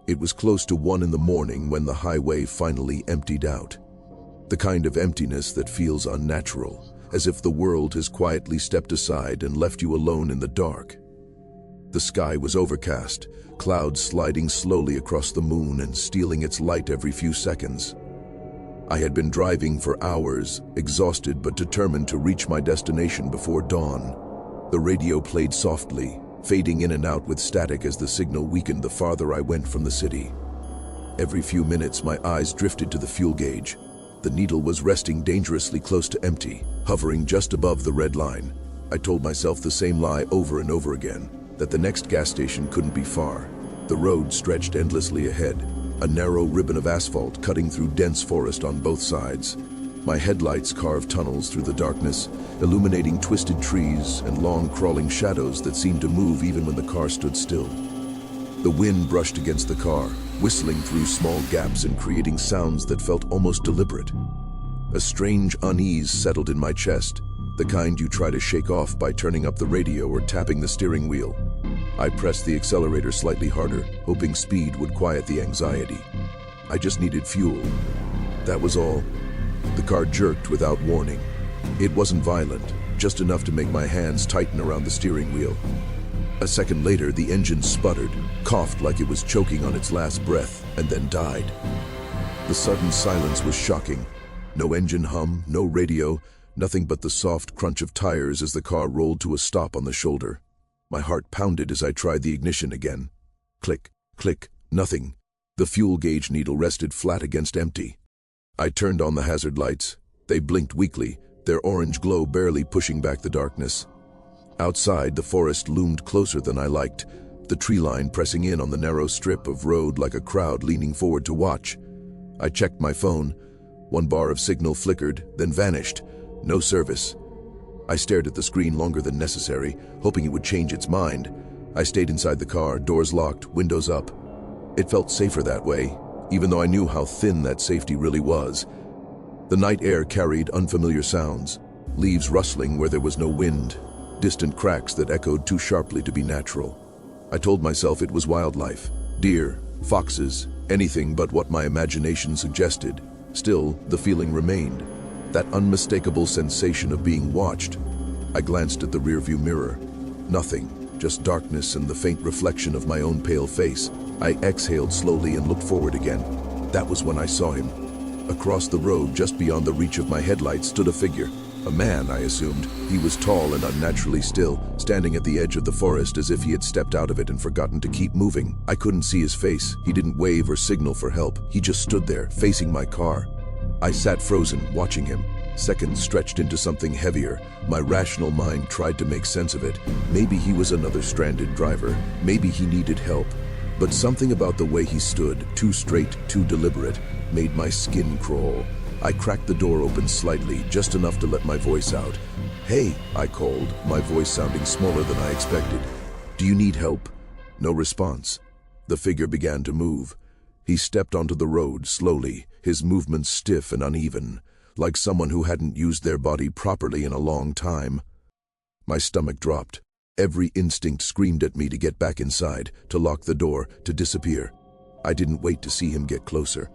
It was close to 1 in the morning when the highway finally emptied out. The kind of emptiness that feels unnatural, as if the world has quietly stepped aside and left you alone in the dark. The sky was overcast, clouds sliding slowly across the moon and stealing its light every few seconds. I had been driving for hours, exhausted but determined to reach my destination before dawn. The radio played softly, fading in and out with static as the signal weakened the farther I went from the city. Every few minutes my eyes drifted to the fuel gauge. The needle was resting dangerously close to empty, hovering just above the red line. I told myself the same lie over and over again, that the next gas station couldn't be far. The road stretched endlessly ahead, a narrow ribbon of asphalt cutting through dense forest on both sides. My headlights carved tunnels through the darkness, illuminating twisted trees and long crawling shadows that seemed to move even when the car stood still. The wind brushed against the car, whistling through small gaps and creating sounds that felt almost deliberate. A strange unease settled in my chest, the kind you try to shake off by turning up the radio or tapping the steering wheel. I pressed the accelerator slightly harder, hoping speed would quiet the anxiety. I just needed fuel. That was all. The car jerked without warning. It wasn't violent, just enough to make my hands tighten around the steering wheel. A second later, the engine sputtered, coughed like it was choking on its last breath, and then died. The sudden silence was shocking. No engine hum, no radio, nothing but the soft crunch of tires as the car rolled to a stop on the shoulder. My heart pounded as I tried the ignition again. Click, click, nothing. The fuel gauge needle rested flat against empty. I turned on the hazard lights. They blinked weakly, their orange glow barely pushing back the darkness. Outside, the forest loomed closer than I liked, the tree line pressing in on the narrow strip of road like a crowd leaning forward to watch. I checked my phone. One bar of signal flickered, then vanished. No service. I stared at the screen longer than necessary, hoping it would change its mind. I stayed inside the car, doors locked, windows up. It felt safer that way, even though I knew how thin that safety really was. The night air carried unfamiliar sounds, leaves rustling where there was no wind, distant cracks that echoed too sharply to be natural. I told myself it was wildlife, deer, foxes, anything but what my imagination suggested. Still, the feeling remained, that unmistakable sensation of being watched. I glanced at the rearview mirror. Nothing, just darkness and the faint reflection of my own pale face. I exhaled slowly and looked forward again. That was when I saw him. Across the road, just beyond the reach of my headlights, stood a figure. A man, I assumed. He was tall and unnaturally still, standing at the edge of the forest as if he had stepped out of it and forgotten to keep moving. I couldn't see his face. He didn't wave or signal for help. He just stood there, facing my car. I sat frozen, watching him. Seconds stretched into something heavier. My rational mind tried to make sense of it. Maybe he was another stranded driver. Maybe he needed help. But something about the way he stood, too straight, too deliberate, made my skin crawl. I cracked the door open slightly, just enough to let my voice out. "Hey," I called, my voice sounding smaller than I expected. "Do you need help?" No response. The figure began to move. He stepped onto the road slowly, his movements stiff and uneven, like someone who hadn't used their body properly in a long time. My stomach dropped. Every instinct screamed at me to get back inside, to lock the door, to disappear. I didn't wait to see him get closer.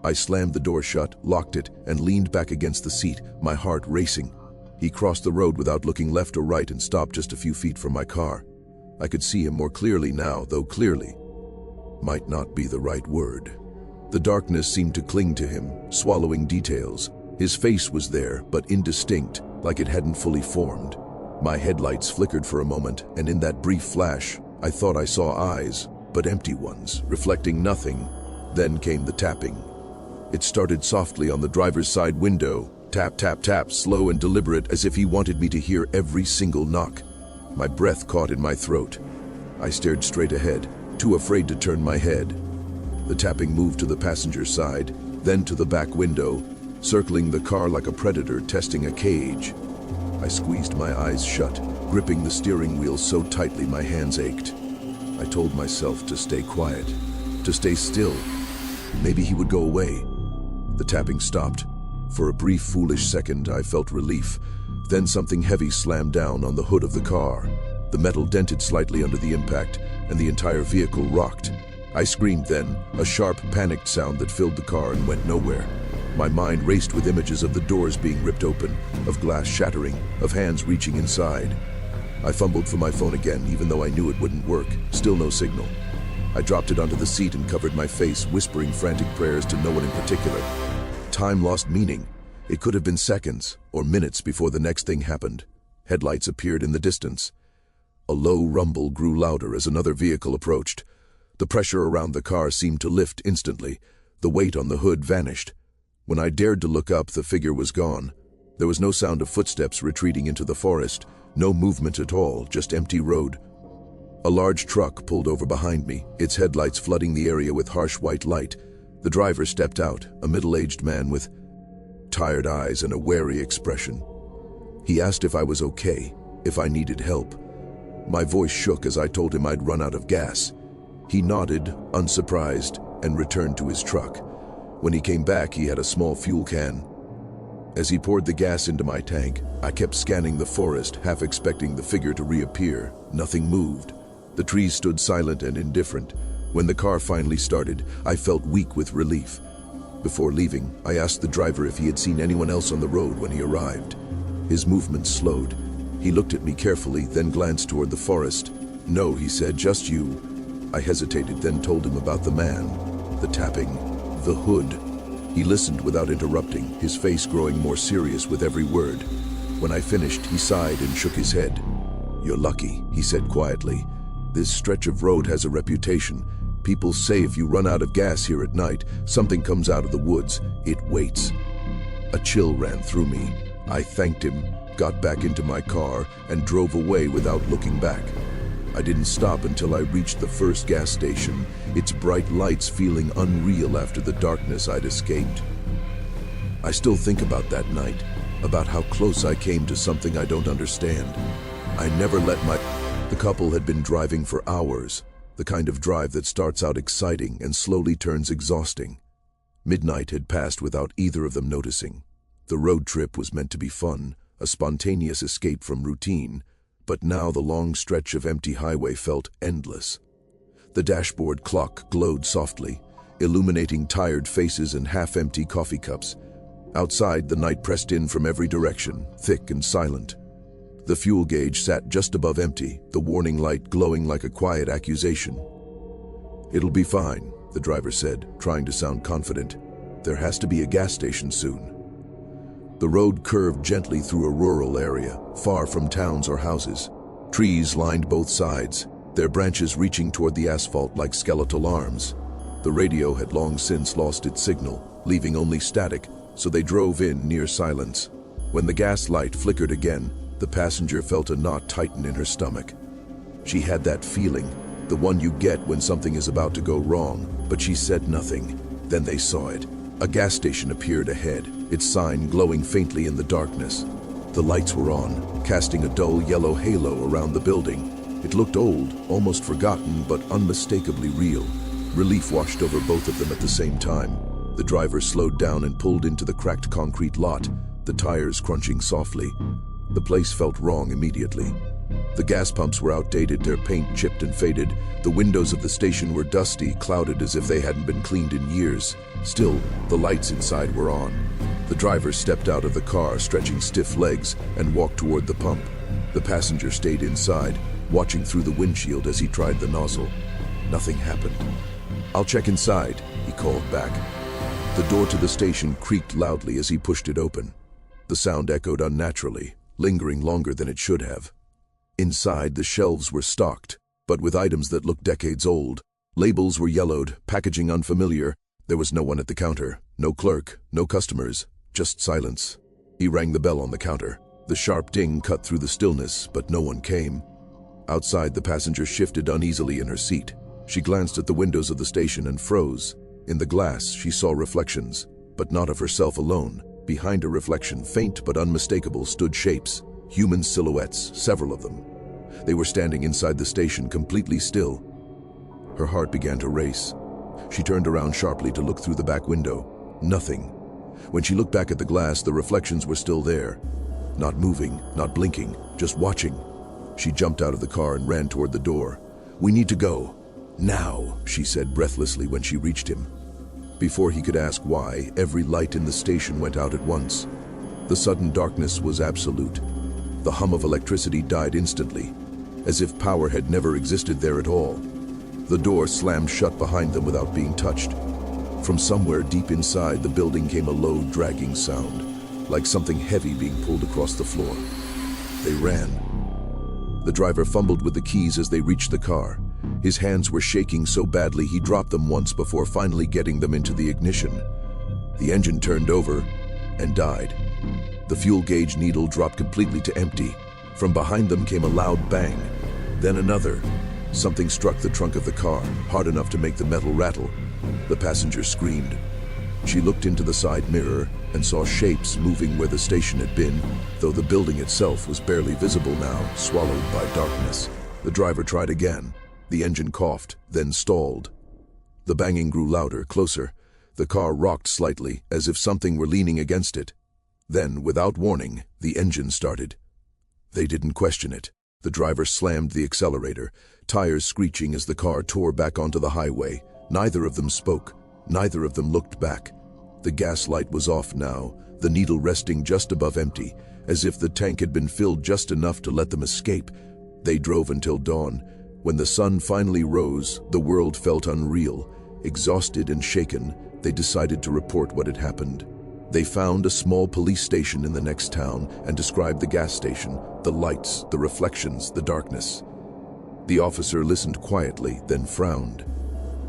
I slammed the door shut, locked it, and leaned back against the seat, my heart racing. He crossed the road without looking left or right and stopped just a few feet from my car. I could see him more clearly now, though clearly might not be the right word. The darkness seemed to cling to him, swallowing details. His face was there, but indistinct, like it hadn't fully formed. My headlights flickered for a moment, and in that brief flash, I thought I saw eyes, but empty ones, reflecting nothing. Then came the tapping. It started softly on the driver's side window, tap, tap, tap, slow and deliberate, as if he wanted me to hear every single knock. My breath caught in my throat. I stared straight ahead, too afraid to turn my head. The tapping moved to the passenger side, then to the back window, circling the car like a predator testing a cage. I squeezed my eyes shut, gripping the steering wheel so tightly my hands ached. I told myself to stay quiet, to stay still. Maybe he would go away. The tapping stopped. For a brief, foolish second, I felt relief. Then something heavy slammed down on the hood of the car. The metal dented slightly under the impact, and the entire vehicle rocked. I screamed then, a sharp, panicked sound that filled the car and went nowhere. My mind raced with images of the doors being ripped open, of glass shattering, of hands reaching inside. I fumbled for my phone again, even though I knew it wouldn't work. Still no signal. I dropped it onto the seat and covered my face, whispering frantic prayers to no one in particular. Time lost meaning. It could have been seconds or minutes before the next thing happened. Headlights appeared in the distance. A low rumble grew louder as another vehicle approached. The pressure around the car seemed to lift instantly. The weight on the hood vanished. When I dared to look up, the figure was gone. There was no sound of footsteps retreating into the forest, no movement at all, just empty road. A large truck pulled over behind me, its headlights flooding the area with harsh white light. The driver stepped out, a middle-aged man with tired eyes and a wary expression. He asked if I was okay, if I needed help. My voice shook as I told him I'd run out of gas. He nodded, unsurprised, and returned to his truck. When he came back, he had a small fuel can. As he poured the gas into my tank, I kept scanning the forest, half expecting the figure to reappear. Nothing moved. The trees stood silent and indifferent. When the car finally started, I felt weak with relief. Before leaving, I asked the driver if he had seen anyone else on the road when he arrived. His movements slowed. He looked at me carefully, then glanced toward the forest. "No," he said, "just you." I hesitated, then told him about the man, the tapping, the hood. He listened without interrupting, his face growing more serious with every word. When I finished, he sighed and shook his head. "You're lucky," he said quietly. "This stretch of road has a reputation. People say if you run out of gas here at night, something comes out of the woods. It waits." A chill ran through me. I thanked him, got back into my car, and drove away without looking back. I didn't stop until I reached the first gas station, its bright lights feeling unreal after the darkness I'd escaped. I still think about that night, about how close I came to something I don't understand. I never let my... The couple had been driving for hours, the kind of drive that starts out exciting and slowly turns exhausting. Midnight had passed without either of them noticing. The road trip was meant to be fun, a spontaneous escape from routine, but now the long stretch of empty highway felt endless. The dashboard clock glowed softly, illuminating tired faces and half-empty coffee cups. Outside, the night pressed in from every direction, thick and silent. The fuel gauge sat just above empty, the warning light glowing like a quiet accusation. "It'll be fine," the driver said, trying to sound confident. "There has to be a gas station soon." The road curved gently through a rural area, far from towns or houses. Trees lined both sides, their branches reaching toward the asphalt like skeletal arms. The radio had long since lost its signal, leaving only static, so they drove in near silence. When the gas light flickered again, the passenger felt a knot tighten in her stomach. She had that feeling, the one you get when something is about to go wrong, but she said nothing. Then they saw it. A gas station appeared ahead, its sign glowing faintly in the darkness. The lights were on, casting a dull yellow halo around the building. It looked old, almost forgotten, but unmistakably real. Relief washed over both of them at the same time. The driver slowed down and pulled into the cracked concrete lot, the tires crunching softly. The place felt wrong immediately. The gas pumps were outdated, their paint chipped and faded. The windows of the station were dusty, clouded as if they hadn't been cleaned in years. Still, the lights inside were on. The driver stepped out of the car, stretching stiff legs, and walked toward the pump. The passenger stayed inside, watching through the windshield as he tried the nozzle. Nothing happened. "I'll check inside," he called back. The door to the station creaked loudly as he pushed it open. The sound echoed unnaturally, lingering longer than it should have. Inside, the shelves were stocked, but with items that looked decades old. Labels were yellowed, packaging unfamiliar. There was no one at the counter, no clerk, no customers, just silence. He rang the bell on the counter. The sharp ding cut through the stillness, but no one came. Outside, the passenger shifted uneasily in her seat. She glanced at the windows of the station and froze. In the glass, she saw reflections, but not of herself alone. Behind a reflection, faint but unmistakable, stood shapes, human silhouettes, several of them. They were standing inside the station, completely still. Her heart began to race. She turned around sharply to look through the back window. Nothing. When she looked back at the glass, the reflections were still there. Not moving, not blinking, just watching. She jumped out of the car and ran toward the door. "We need to go." "Now," she said breathlessly when she reached him. Before he could ask why, every light in the station went out at once. The sudden darkness was absolute. The hum of electricity died instantly, as if power had never existed there at all. The door slammed shut behind them without being touched. From somewhere deep inside the building came a low, dragging sound, like something heavy being pulled across the floor. They ran. The driver fumbled with the keys as they reached the car. His hands were shaking so badly he dropped them once before finally getting them into the ignition. The engine turned over and died. The fuel gauge needle dropped completely to empty. From behind them came a loud bang, then another. Something struck the trunk of the car, hard enough to make the metal rattle. The passenger screamed. She looked into the side mirror and saw shapes moving where the station had been, though the building itself was barely visible now, swallowed by darkness. The driver tried again. The engine coughed, then stalled. The banging grew louder, closer. The car rocked slightly, as if something were leaning against it. Then, without warning, the engine started. They didn't question it. The driver slammed the accelerator, tires screeching as the car tore back onto the highway. Neither of them spoke. Neither of them looked back. The gas light was off now, the needle resting just above empty, as if the tank had been filled just enough to let them escape. They drove until dawn. When the sun finally rose, the world felt unreal. Exhausted and shaken, they decided to report what had happened. They found a small police station in the next town and described the gas station, the lights, the reflections, the darkness. The officer listened quietly, then frowned.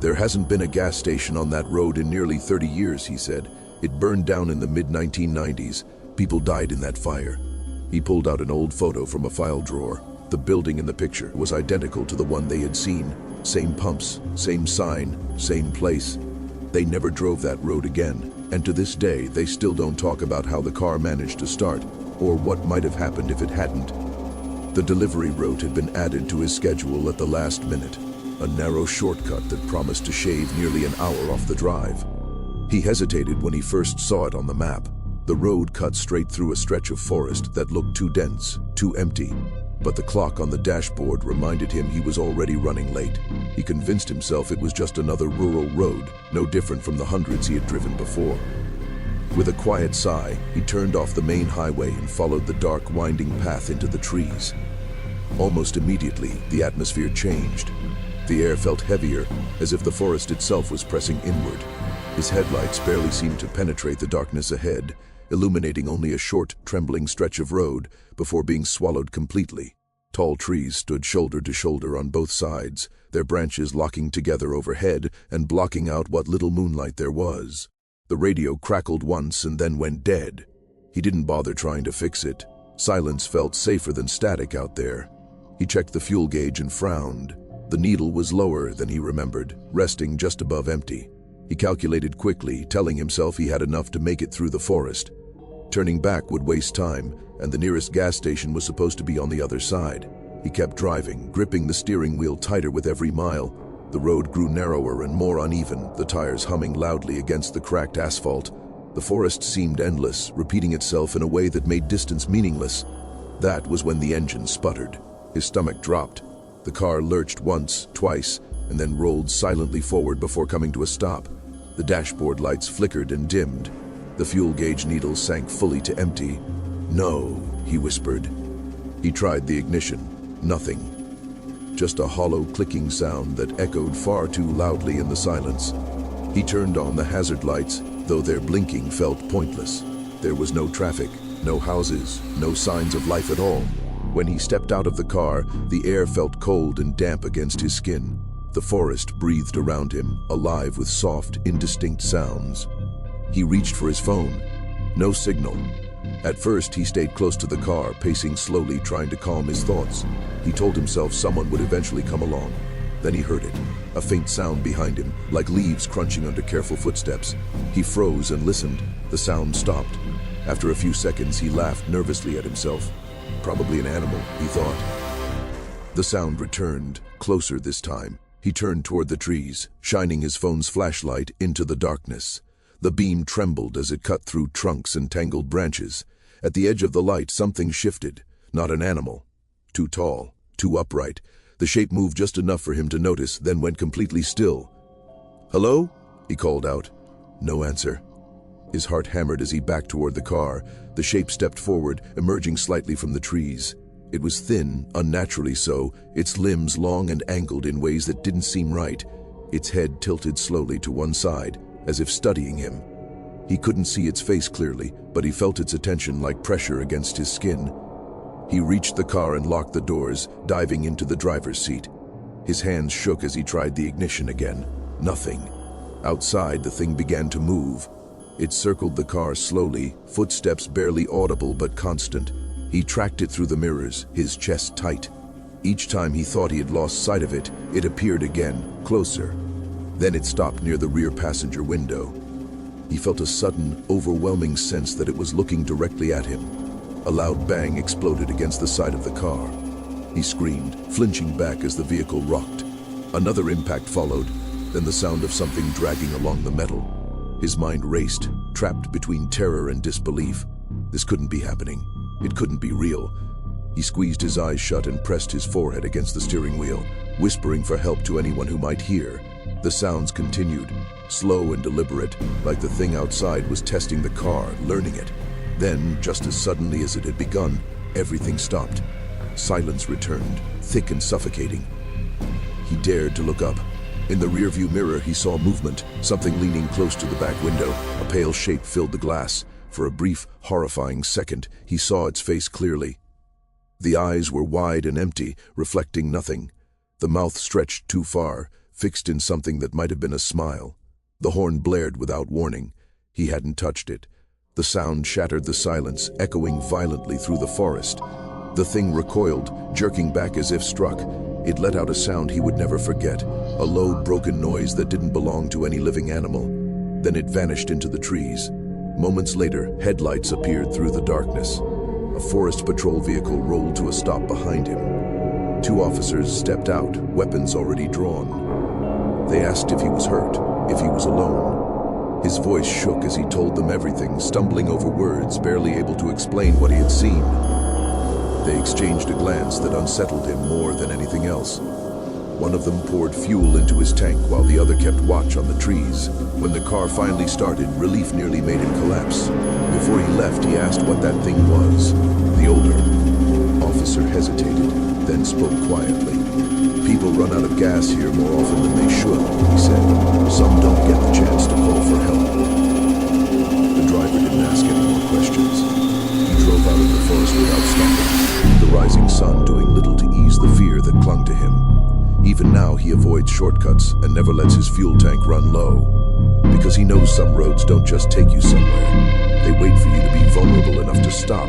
"There hasn't been a gas station on that road in nearly 30 years, he said. "It burned down in the mid-1990s. People died in that fire." He pulled out an old photo from a file drawer. The building in the picture was identical to the one they had seen. Same pumps, same sign, same place. They never drove that road again, and to this day they still don't talk about how the car managed to start, or what might have happened if it hadn't. The delivery route had been added to his schedule at the last minute, a narrow shortcut that promised to shave nearly an hour off the drive. He hesitated when he first saw it on the map. The road cut straight through a stretch of forest that looked too dense, too empty. But the clock on the dashboard reminded him he was already running late. He convinced himself it was just another rural road, no different from the hundreds he had driven before. With a quiet sigh, he turned off the main highway and followed the dark, winding path into the trees. Almost immediately, the atmosphere changed. The air felt heavier, as if the forest itself was pressing inward. His headlights barely seemed to penetrate the darkness ahead, illuminating only a short, trembling stretch of road before being swallowed completely. Tall trees stood shoulder to shoulder on both sides, their branches locking together overhead and blocking out what little moonlight there was. The radio crackled once and then went dead. He didn't bother trying to fix it. Silence felt safer than static out there. He checked the fuel gauge and frowned. The needle was lower than he remembered, resting just above empty. He calculated quickly, telling himself he had enough to make it through the forest. Turning back would waste time, and the nearest gas station was supposed to be on the other side. He kept driving, gripping the steering wheel tighter with every mile. The road grew narrower and more uneven, the tires humming loudly against the cracked asphalt. The forest seemed endless, repeating itself in a way that made distance meaningless. That was when the engine sputtered. His stomach dropped. The car lurched once, twice, and then rolled silently forward before coming to a stop. The dashboard lights flickered and dimmed. The fuel gauge needle sank fully to empty. "No," he whispered. He tried the ignition. Nothing. Just a hollow clicking sound that echoed far too loudly in the silence. He turned on the hazard lights, though their blinking felt pointless. There was no traffic, no houses, no signs of life at all. When he stepped out of the car, the air felt cold and damp against his skin. The forest breathed around him, alive with soft, indistinct sounds. He reached for his phone. No signal. At first, he stayed close to the car, pacing slowly, trying to calm his thoughts. He told himself someone would eventually come along. Then he heard it, a faint sound behind him, like leaves crunching under careful footsteps. He froze and listened. The sound stopped. After a few seconds, he laughed nervously at himself. Probably an animal, he thought. The sound returned, closer this time. He turned toward the trees, shining his phone's flashlight into the darkness. The beam trembled as it cut through trunks and tangled branches. At the edge of the light, something shifted. Not an animal. Too tall, too upright. The shape moved just enough for him to notice, then went completely still. "Hello?" he called out. No answer. His heart hammered as he backed toward the car. The shape stepped forward, emerging slightly from the trees. It was thin, unnaturally so, its limbs long and angled in ways that didn't seem right. Its head tilted slowly to one side, as if studying him. He couldn't see its face clearly, but he felt its attention like pressure against his skin. He reached the car and locked the doors, diving into the driver's seat. His hands shook as he tried the ignition again. Nothing. Outside, the thing began to move. It circled the car slowly, footsteps barely audible but constant. He tracked it through the mirrors, his chest tight. Each time he thought he had lost sight of it, it appeared again, closer. Then it stopped near the rear passenger window. He felt a sudden, overwhelming sense that it was looking directly at him. A loud bang exploded against the side of the car. He screamed, flinching back as the vehicle rocked. Another impact followed, then the sound of something dragging along the metal. His mind raced, trapped between terror and disbelief. This couldn't be happening. It couldn't be real. He squeezed his eyes shut and pressed his forehead against the steering wheel, whispering for help to anyone who might hear. The sounds continued, slow and deliberate, like the thing outside was testing the car, learning it. Then, just as suddenly as it had begun, everything stopped. Silence returned, thick and suffocating. He dared to look up. In the rearview mirror, he saw movement, something leaning close to the back window. A pale shape filled the glass. For a brief, horrifying second, he saw its face clearly. The eyes were wide and empty, reflecting nothing. The mouth stretched too far, fixed in something that might have been a smile. The horn blared without warning. He hadn't touched it. The sound shattered the silence, echoing violently through the forest. The thing recoiled, jerking back as if struck. It let out a sound he would never forget, a low, broken noise that didn't belong to any living animal. Then it vanished into the trees. Moments later, headlights appeared through the darkness. A forest patrol vehicle rolled to a stop behind him. Two officers stepped out, weapons already drawn. They asked if he was hurt, if he was alone. His voice shook as he told them everything, stumbling over words, barely able to explain what he had seen. They exchanged a glance that unsettled him more than anything else. One of them poured fuel into his tank while the other kept watch on the trees. When the car finally started, relief nearly made him collapse. Before he left, he asked what that thing was. The older officer hesitated, then spoke quietly. "People run out of gas here more often than they should," he said. "Some don't get the chance to call for help." The driver didn't ask any more questions. He drove out of the forest without stopping, the rising sun doing little to ease the fear that clung to him. Even now, he avoids shortcuts and never lets his fuel tank run low. Because he knows some roads don't just take you somewhere. They wait for you to be vulnerable enough to stop.